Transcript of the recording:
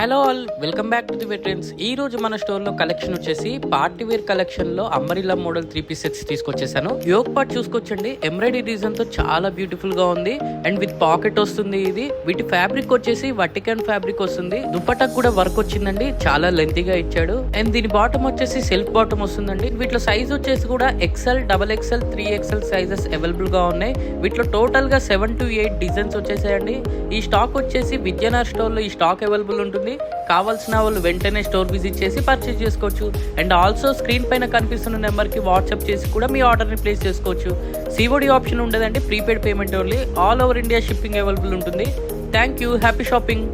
Hello all, welcome back to the veterans. ఈ రోజు మన స్టోర్ లో కలెక్షన్ వచ్చేసి పార్టీ వేర్ కలెక్షన్ లో అంబరిల్లా మోడల్ 3 పీస్ సెట్స్ తీసుకొచ్చేసాను. యోక్ పార్ట్ చూసుకొచ్చండి, ఎంబ్రాయిడరీ డిజైన్ తో చాలా బ్యూటిఫుల్ గా ఉంది అండ్ విత్ పాకెట్ వస్తుంది. ఇది వీటి ఫ్యాబ్రిక్ వచ్చేసి వటికన్ ఫ్యాబ్రిక్ వస్తుంది. దుపట్టాకు కూడా వర్క్ వచ్చిందండి, చాలా లెంతీగా ఇచ్చాడు. అండ్ దీని బాటమ్ వచ్చేసి సెల్ఫ్ బాటమ్ వస్తుందండి. వీటిలో సైజ్ వచ్చేసి కూడా XL, XXL, 3XL sizes available గా ఉన్నాయి. వీటిలో టోటల్ గా 7 to 8 డిజైన్స్ వచ్చేసాయండి. ఈ స్టాక్ వచ్చేసి విజయనగర్ స్టోర్ లో ఈ స్టాక్ అవైలబుల్ ఉంటుంది. కావాల్సిన వాళ్ళు వెంటనే స్టోర్ విజిట్ చేసి పర్చేజ్ చేసుకోవచ్చు. అండ్ ఆల్సో స్క్రీన్ పైన కనిపిస్తున్న నెంబర్ కి వాట్సాప్ చేసి కూడా మీ ఆర్డర్ ని ప్లేస్ చేసుకోవచ్చు. COD ఆప్షన్ ఉండదండి, prepaid payment only. All over India shipping available ఉంటుంది. Thank you, happy shopping.